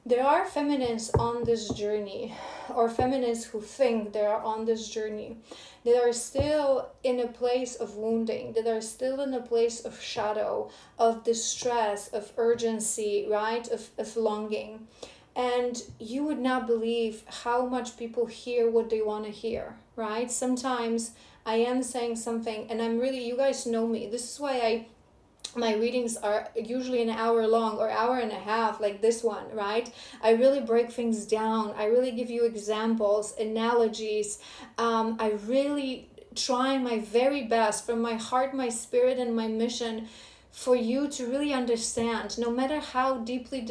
There are feminines on this journey, or feminists who think they are on this journey, that are still in a place of wounding, that are still in a place of shadow, of distress, of urgency, right? Of longing. And you would not believe how much people hear what they want to hear, right? Sometimes I am saying something and I'm really, you guys know me. This is why my readings are usually an hour long or hour and a half, like this one, right? I really break things down. I really give you examples, analogies. I really try my very best from my heart, my spirit, and my mission for you to really understand, no matter how deeply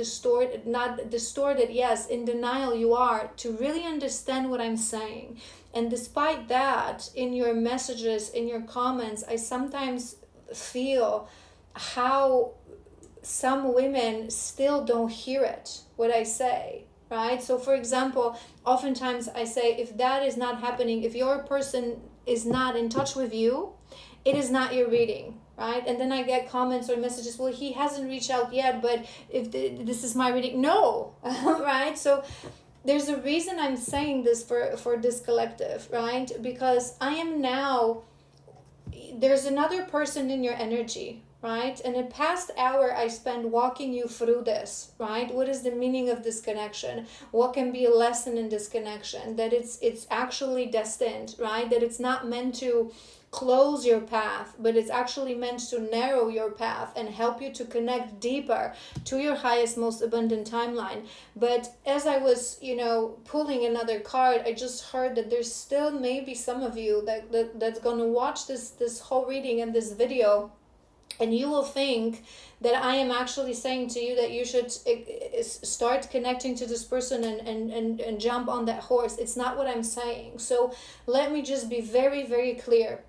not distorted, yes, in denial you are, to really understand what I'm saying. And despite that, in your messages, in your comments, I sometimes feel how some women still don't hear it, what I say, right? So for example, oftentimes I say, if that is not happening, if your person is not in touch with you, it is not your reading, right? And then I get comments or messages, well, he hasn't reached out yet, but if this is my reading, no, right? So there's a reason I'm saying this for this collective, right? Because I am now, there's another person in your energy, right? And the past hour I spent walking you through this, right? What is the meaning of this connection? What can be a lesson in this connection? That it's actually destined, right? That it's not meant to close your path, but it's actually meant to narrow your path and help you to connect deeper to your highest, most abundant timeline. But as I was, pulling another card, I just heard that there's still maybe some of you that's going to watch this whole reading and this video, and you will think that I am actually saying to you that you should start connecting to this person and jump on that horse. It's not what I'm saying. So let me just be very, very clear.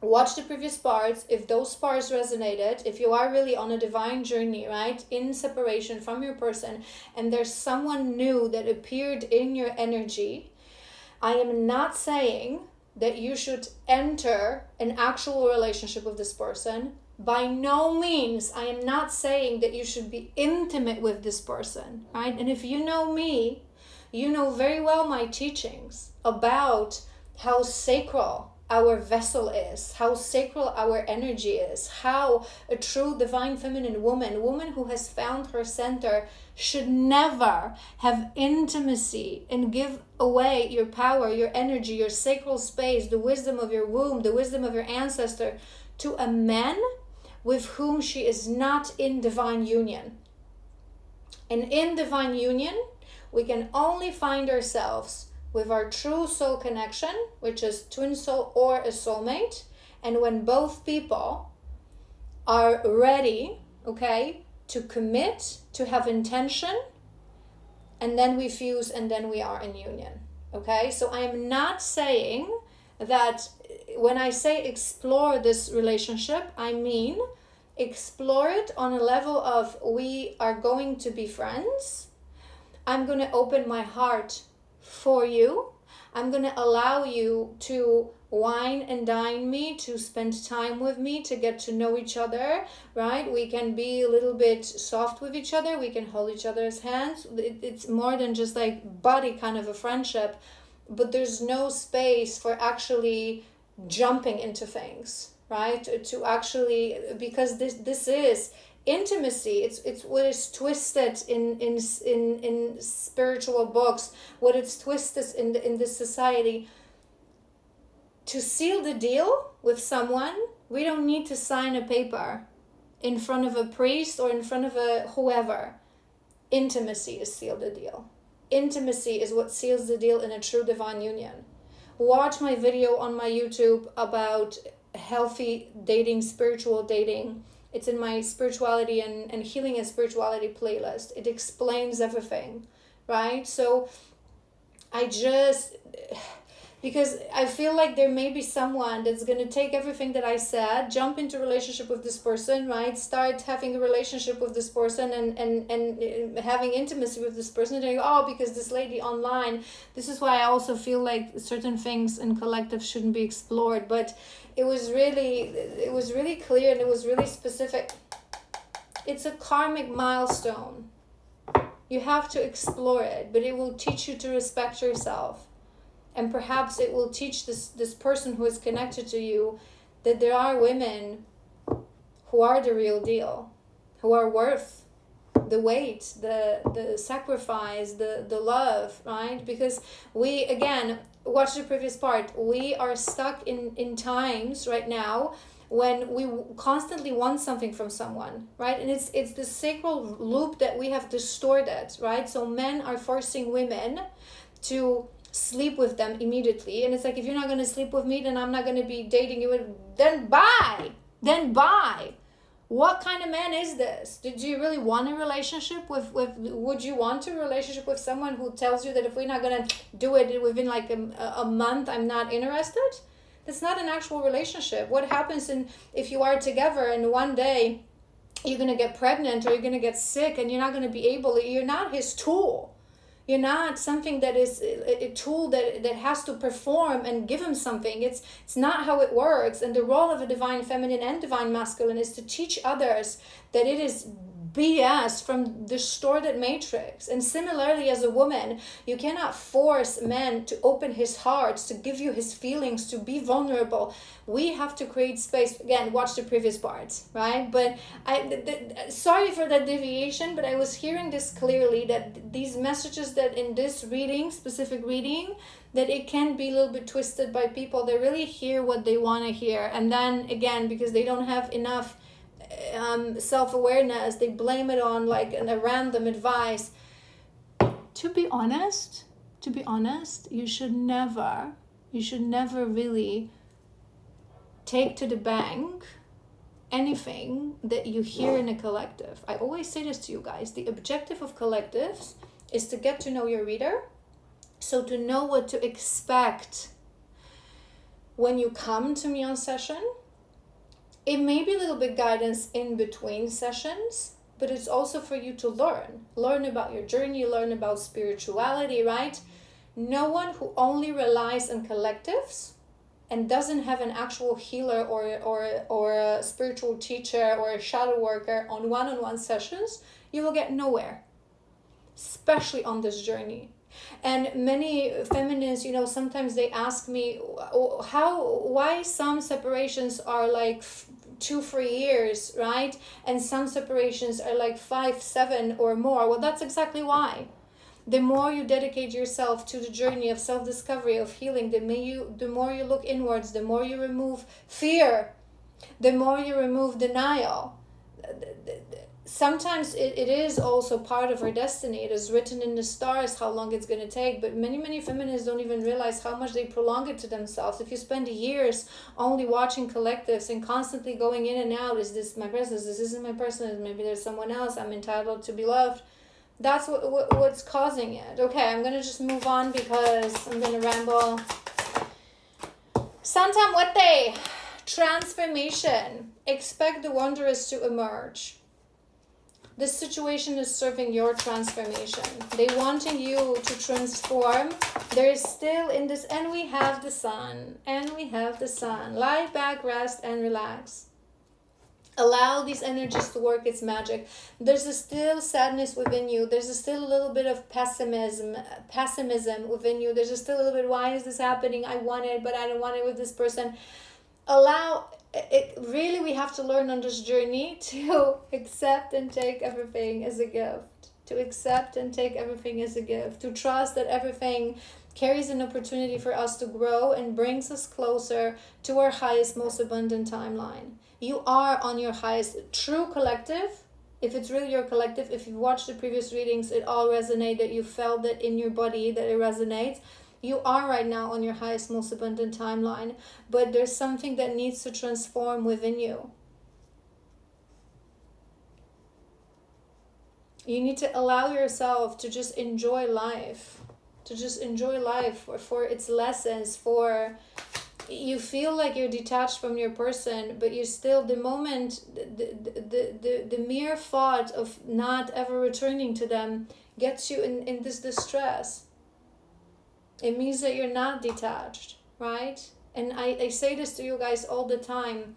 Watch the previous parts. If those parts resonated, if you are really on a divine journey, right, in separation from your person, and there's someone new that appeared in your energy, I am not saying that you should enter an actual relationship with this person. By no means, I am not saying that you should be intimate with this person, right? And if you know me, you know very well my teachings about how sacral our vessel is, how sacral our energy is, how a true divine feminine woman who has found her center, should never have intimacy and give away your power, your energy, your sacral space, the wisdom of your womb, the wisdom of your ancestor to a man with whom she is not in divine union. And in divine union, we can only find ourselves with our true soul connection, which is twin soul or a soulmate. And when both people are ready, to commit, to have intention, and then we fuse and then we are in union. So I am not saying that when I say explore this relationship, I mean explore it on a level of we are going to be friends. I'm going to open my heart for you. I'm going to allow you to wine and dine me, to spend time with me, to get to know each other, right? We can be a little bit soft with each other. We can hold each other's hands. It's more than just like buddy kind of a friendship, but there's no space for actually jumping into things, right? To actually, because this is intimacy. It's what is twisted in spiritual books, what it's twisted in this society. To seal the deal with someone, we don't need to sign a paper in front of a priest or in front of a whoever. Intimacy is seal the deal. Intimacy is what seals the deal in a true divine union. Watch my video on my YouTube about healthy dating, spiritual dating. It's in my spirituality and healing and spirituality playlist. It explains everything, right? So because I feel like there may be someone that's going to take everything that I said, jump into a relationship with this person, right? Start having a relationship with this person and having intimacy with this person. And they go, because this lady online. This is why I also feel like certain things in collective shouldn't be explored. But it was really clear and it was really specific. It's a karmic milestone. You have to explore it, but it will teach you to respect yourself. And perhaps it will teach this person who is connected to you that there are women who are the real deal, who are worth the wait, the sacrifice, the love, right? Because we, again, watch the previous part, we are stuck in times right now when we constantly want something from someone, right? And it's the sacral loop that we have distorted, right? So men are forcing women to sleep with them immediately, and it's like, if you're not going to sleep with me, then I'm not going to be dating you. Then bye. What kind of man is this? Did you really want a relationship with would you want a relationship with someone who tells you that if we're not going to do it within like a month, I'm not interested? That's not an actual relationship. What happens if you are together and one day you're going to get pregnant or you're going to get sick and you're not going to be able, you're not his tool. You're not something that is a tool that has to perform and give him something. It's not how it works. And the role of a divine feminine and divine masculine is to teach others that it is BS from distorted matrix. And similarly, as a woman, you cannot force men to open his heart, to give you his feelings, to be vulnerable. We have to create space. Again, watch the previous parts, right? But sorry for that deviation, but I was hearing this clearly, that these messages that in this reading, specific reading, that it can be a little bit twisted by people. They really hear what they want to hear. And then again, because they don't have enough self-awareness, they blame it on like a random advice. To be honest, you should never really take to the bank anything that you hear in a collective. I always say this to you guys. The objective of collectives is to get to know your reader, so to know what to expect when you come to me on session. It may be a little bit guidance in between sessions, but it's also for you to learn about your journey, learn about spirituality, right? No one who only relies on collectives and doesn't have an actual healer or a spiritual teacher or a shadow worker on one-on-one sessions, you will get nowhere, especially on this journey. And many feminists, sometimes they ask me why some separations are like 2-3 years, right? And some separations are like 5-7 or more. Well, that's exactly why. The more you dedicate yourself to the journey of self-discovery, of healing, the more you look inwards, the more you remove fear, the more you remove denial. Sometimes it is also part of our destiny. It is written in the stars how long it's going to take, but many feminists don't even realize how much they prolong it to themselves. If you spend years only watching collectives and constantly going in and out, is this my person, this isn't my person, maybe there's someone else, I'm entitled to be loved, that's what's causing it. Okay, I'm going to just move on because I'm going to ramble. Santamwete, transformation. Expect the wondrous to emerge. This situation is serving your transformation. They wanting you to transform. There is still in this, and we have the sun. Lie back, rest, and relax. Allow these energies to work its magic. There's still sadness within you. There's still a little bit of pessimism within you. There's still a little bit, why is this happening? I want it, but I don't want it with this person. Allow it. Really, we have to learn on this journey to accept and take everything as a gift. To trust that everything carries an opportunity for us to grow and brings us closer to our highest, most abundant timeline. You are on your highest true collective. If it's really your collective, if you've watched the previous readings, it all resonates, that you felt that in your body, that it resonates. You are right now on your highest, most abundant timeline, but there's something that needs to transform within you. You need to allow yourself to just enjoy life, for its lessons, for you feel like you're detached from your person, but you still, the mere thought of not ever returning to them gets you in this distress. It means that you're not detached, right? And I say this to you guys all the time,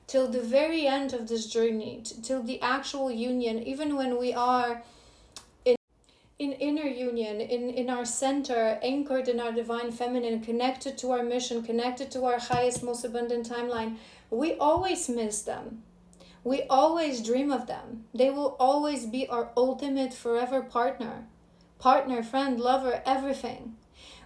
till the very end of this journey, till the actual union, even when we are in inner union, in our center, anchored in our divine feminine, connected to our mission, connected to our highest, most abundant timeline, we always miss them. We always dream of them. They will always be our ultimate forever partner, friend, lover, everything.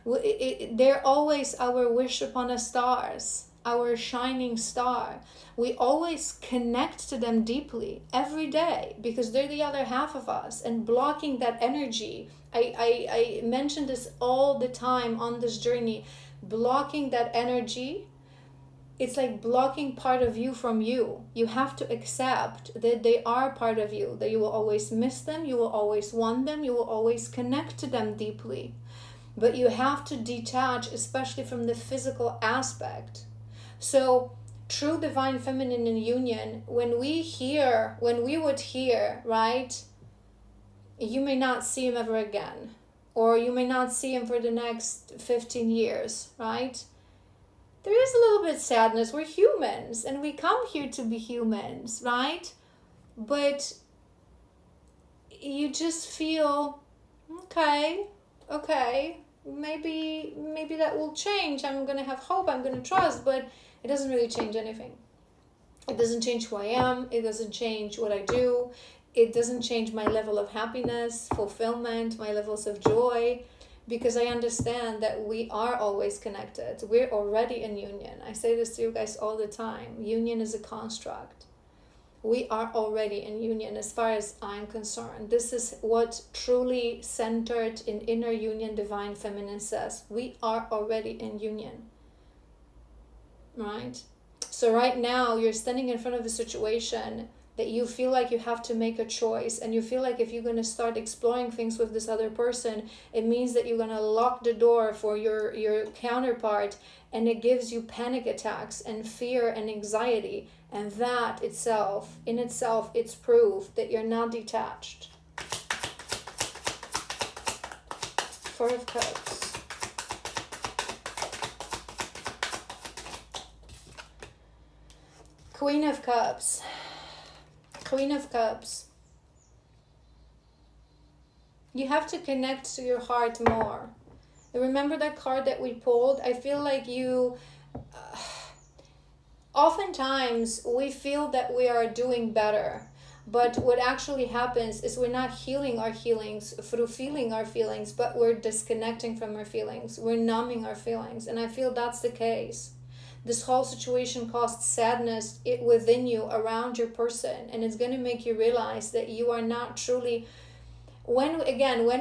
They're always our wish upon a stars, our shining star. We always connect to them deeply every day because they're the other half of us, and blocking that energy. I mention this all the time on this journey. Blocking that energy, it's like blocking part of you from you. You have to accept that they are part of you, that you will always miss them, you will always want them, you will always connect to them deeply. But you have to detach, especially from the physical aspect. So true divine feminine in union, when we would hear, right, you may not see him ever again, or you may not see him for the next 15 years, right? There is a little bit of sadness. We're humans and we come here to be humans, right? But you just feel, okay, maybe that will change. I'm going to have hope, I'm going to trust, but it doesn't really change anything. It doesn't change who I am. It doesn't change what I do. It doesn't change my level of happiness, fulfillment, my levels of joy, because I understand that we are always connected. We're already in union. I say this to you guys all the time. Union is a construct. We are already in union as far as I'm concerned. This is what truly centered in inner union divine feminine says. We are already in union. Right? So right now you're standing in front of a situation that you feel like you have to make a choice, and you feel like if you're going to start exploring things with this other person, it means that you're going to lock the door for your counterpart, and it gives you panic attacks and fear and anxiety, and that in itself it's proof that you're not detached. Four of Cups. Queen of Cups. Queen of Cups. You have to connect to your heart more. Remember that card that we pulled? I feel like oftentimes we feel that we are doing better, but what actually happens is we're not healing our feelings through feeling our feelings, but we're disconnecting from our feelings. We're numbing our feelings, and I feel that's the case. This whole situation caused sadness within you, around your person, and it's going to make you realize that you are not truly, when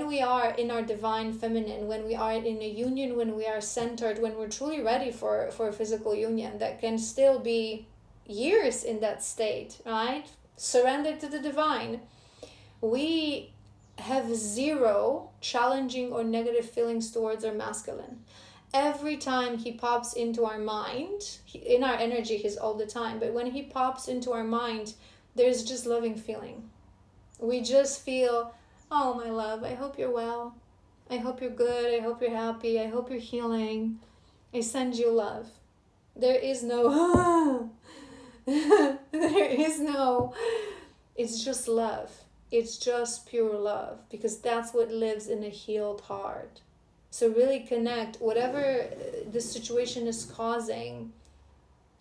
we are in our divine feminine, when we are in a union, when we are centered, when we're truly ready for a physical union that can still be years in that state, right? Surrendered to the divine, we have zero challenging or negative feelings towards our masculine. Every time he pops into our mind, in our energy he's all the time, but when he pops into our mind, there's just loving feeling. We just feel, oh my love, I hope you're well. I hope you're good. I hope you're happy. I hope you're healing. I send you love. There is no, it's just love. It's just pure love, because that's what lives in a healed heart. So really connect, whatever the situation is causing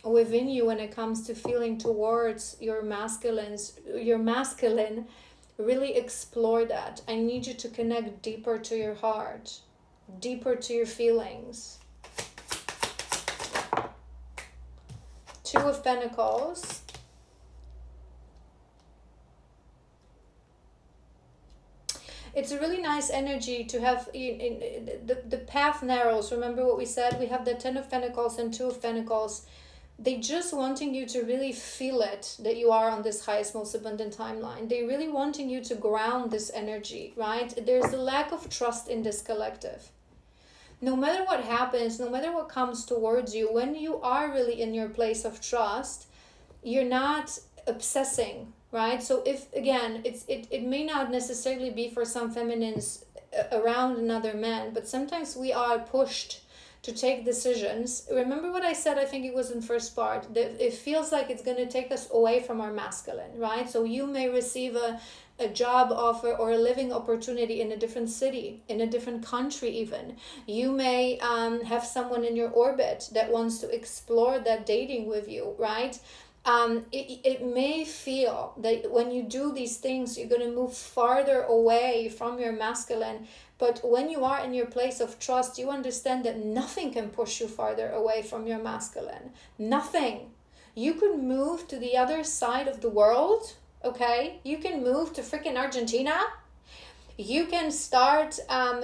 within you when it comes to feeling towards your masculine, really explore that. I need you to connect deeper to your heart, deeper to your feelings. Two of Pentacles. It's a really nice energy to have. The path narrows. Remember what we said? We have the 10 of Pentacles and 2 of Pentacles. They just wanting you to really feel it, that you are on this highest, most abundant timeline. They really wanting you to ground this energy, right? There's a lack of trust in this collective. No matter what happens, no matter what comes towards you, when you are really in your place of trust, you're not obsessing, right? So if, again, it may not necessarily be for some feminines around another man, but sometimes we are pushed to take decisions. Remember what I said, I think it was in first part, that it feels like it's going to take us away from our masculine, right? So you may receive a a job offer or a living opportunity in a different city, in a different country even. You may have someone in your orbit that wants to explore that dating with you, right? It may feel that when you do these things, you're going to move farther away from your masculine. But when you are in your place of trust, you understand that nothing can push you farther away from your masculine. Nothing. You can move to the other side of the world, okay? You can move to freaking Argentina. You can start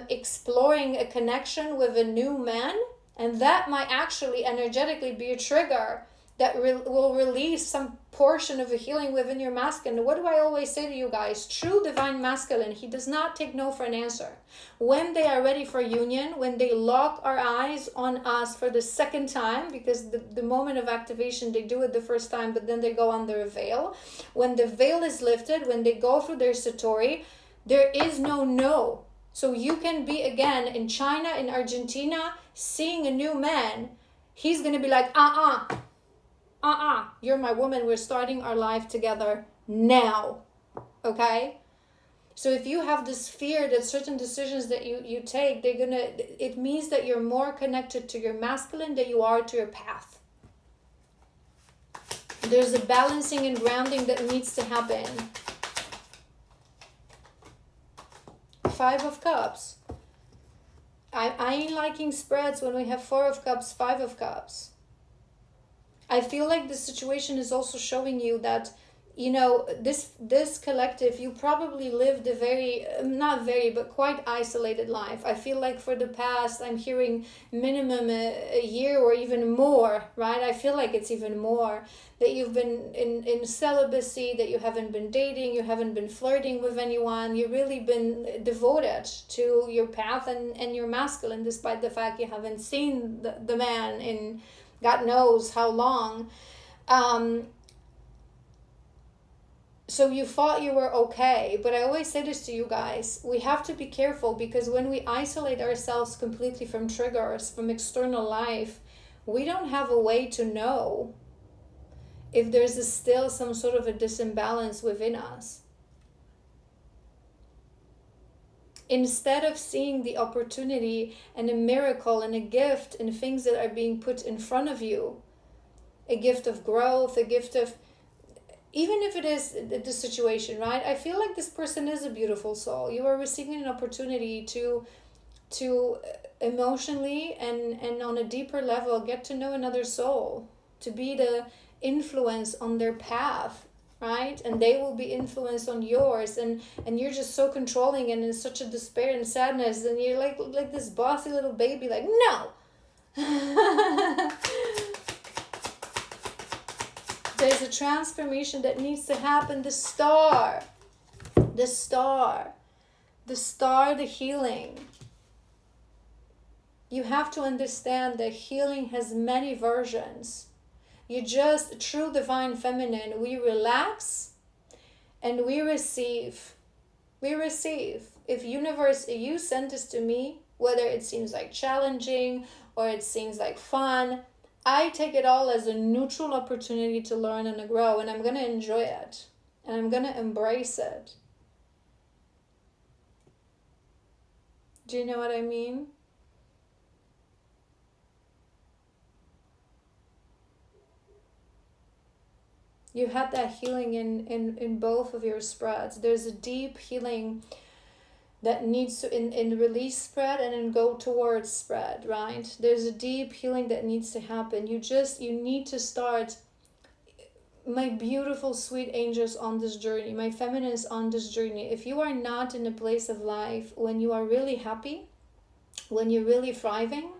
exploring a connection with a new man, and that might actually energetically be a trigger that will release some portion of a healing within your masculine. What do I always say to you guys? True divine masculine, he does not take no for an answer. When they are ready for union, when they lock our eyes on us for the second time, because the moment of activation, they do it the first time, but then they go under a veil. When the veil is lifted, when they go through their satori, there is no. So you can be again in China, in Argentina, seeing a new man. He's going to be like, you're my woman. We're starting our life together now. Okay? So if you have this fear that certain decisions that you take, it means that you're more connected to your masculine than you are to your path. There's a balancing and grounding that needs to happen. 5 of Cups. I ain't liking spreads when we have 4 of Cups, 5 of Cups. I feel like the situation is also showing you that, this collective, you probably lived a very, not very, but quite isolated life. I feel like for the past, I'm hearing minimum a year or even more, right? I feel like it's even more, that you've been in celibacy, that you haven't been dating, you haven't been flirting with anyone, you've really been devoted to your path and your masculine, despite the fact you haven't seen the man in God knows how long. So you thought you were okay, but I always say this to you guys, we have to be careful, because when we isolate ourselves completely from triggers, from external life, we don't have a way to know if there's still some sort of a disimbalance within us. Instead of seeing the opportunity and a miracle and a gift and things that are being put in front of you, a gift of growth, a gift of, even if it is the situation, right? I feel like this person is a beautiful soul. You are receiving an opportunity to emotionally and on a deeper level get to know another soul, to be the influence on their path, right? And they will be influenced on yours, and you're just so controlling and in such a despair and sadness, and you're like this bossy little baby, like, no. There's a transformation that needs to happen. The star, the healing. You have to understand that healing has many versions. You just, true divine feminine, we relax and we receive. We receive. If universe, you sent this to me, whether it seems like challenging or it seems like fun, I take it all as a neutral opportunity to learn and to grow, and I'm going to enjoy it. And I'm going to embrace it. Do you know what I mean? You had that healing in both of your spreads. There's a deep healing that needs to, in release spread and in go towards spread, right? There's a deep healing that needs to happen. You need to start, my beautiful, sweet angels on this journey, my feminines on this journey. If you are not in a place of life when you are really happy, when you're really thriving,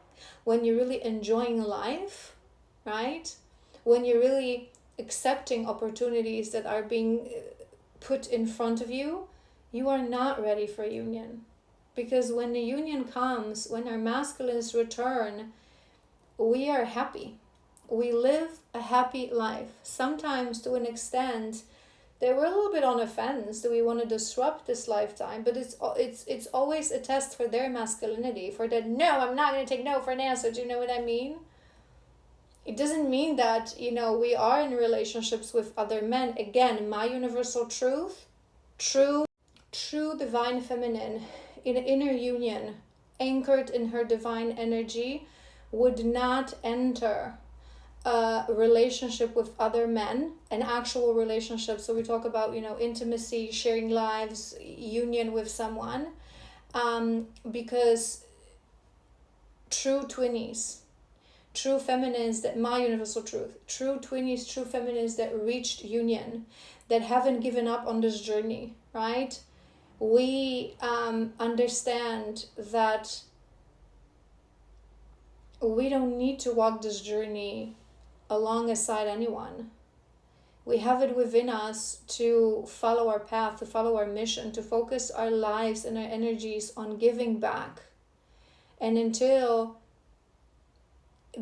when you're really enjoying life, right? When you're really accepting opportunities that are being put in front of you, you are not ready for union. Because when the union comes, when our masculines return, we are happy. We live a happy life. Sometimes to an extent, they were a little bit on offense. Do we want to disrupt this lifetime? But it's always a test for their masculinity. For that, no, I'm not going to take no for an answer. Do you know what I mean? It doesn't mean that, we are in relationships with other men. Again, my universal truth, true divine feminine in inner union, anchored in her divine energy, would not enter a relationship with other men, an actual relationship. So we talk about, intimacy, sharing lives, union with someone, because true twinnies, true feminines, that my universal truth, true twinnies, true feminines that reached union, that haven't given up on this journey, right? We understand that we don't need to walk this journey alongside anyone. We have it within us to follow our path, to follow our mission, to focus our lives and our energies on giving back. And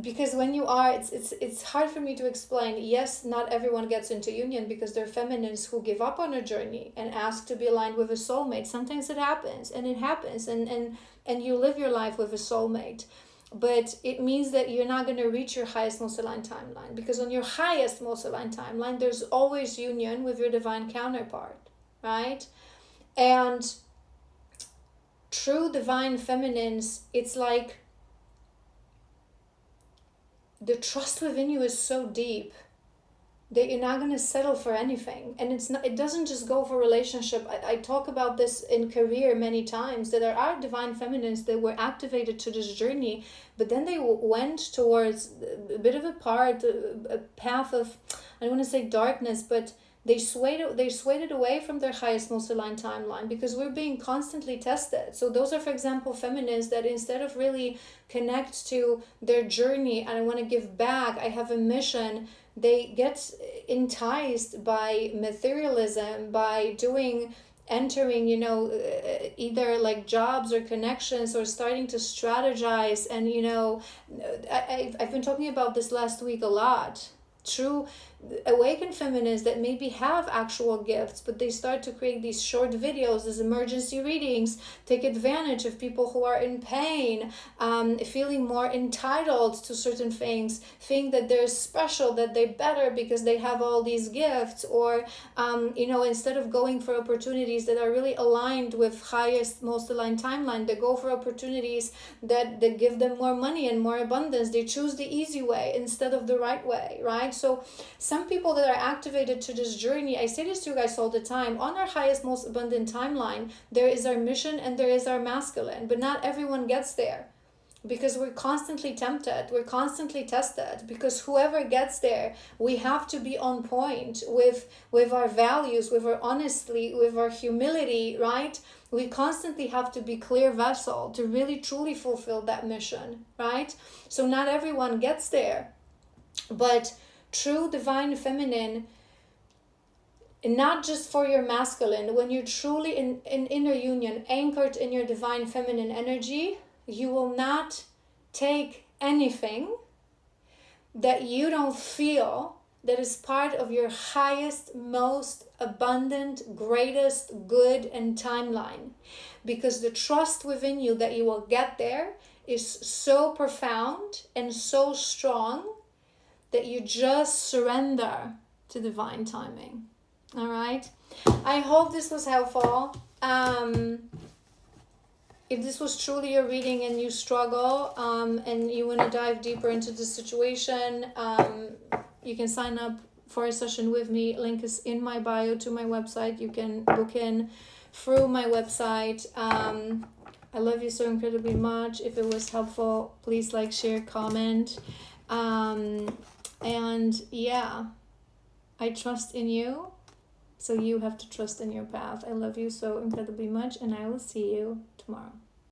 because when you are, it's hard for me to explain. Yes, not everyone gets into union because they're feminines who give up on a journey and ask to be aligned with a soulmate. Sometimes it happens, and you live your life with a soulmate. But it means that you're not going to reach your highest, most aligned timeline, because on your highest, most aligned timeline, there's always union with your divine counterpart, right? And true divine feminines, it's like the trust within you is so deep that you're not going to settle for anything. And it doesn't just go for relationship. I talk about this in career many times, that there are divine feminines that were activated to this journey, but then they went towards a bit of a path of, I don't want to say darkness, but they swayed it away from their highest, most aligned timeline, because we're being constantly tested. So those are, for example, feminists that instead of really connect to their journey and I want to give back, I have a mission, they get enticed by materialism, by entering, either like jobs or connections, or starting to strategize. And, I've been talking about this last week a lot. True awakened feminists that maybe have actual gifts, but they start to create these short videos, these emergency readings, take advantage of people who are in pain, feeling more entitled to certain things, think that they're special, that they're better because they have all these gifts, or instead of going for opportunities that are really aligned with highest, most aligned timeline, they go for opportunities that give them more money and more abundance. They choose the easy way instead of the right way, right? So some people that are activated to this journey, I say this to you guys all the time, on our highest, most abundant timeline, there is our mission and there is our masculine, but not everyone gets there, because we're constantly tempted, we're constantly tested, because whoever gets there, we have to be on point with our values, with our honesty, with our humility, right? We constantly have to be clear vessel to really truly fulfill that mission, right? So not everyone gets there, but true divine feminine, not just for your masculine, when you're truly in inner union, anchored in your divine feminine energy, you will not take anything that you don't feel that is part of your highest, most abundant, greatest good and timeline, because the trust within you that you will get there is so profound and so strong that you just surrender to divine timing. All right. I hope this was helpful. If this was truly your reading and you struggle, and you want to dive deeper into the situation, you can sign up for a session with me. Link is in my bio to my website. You can book in through my website. I love you so incredibly much. If it was helpful, please like, share, comment. And yeah, I trust in you, so you have to trust in your path. I love you so incredibly much, and I will see you tomorrow.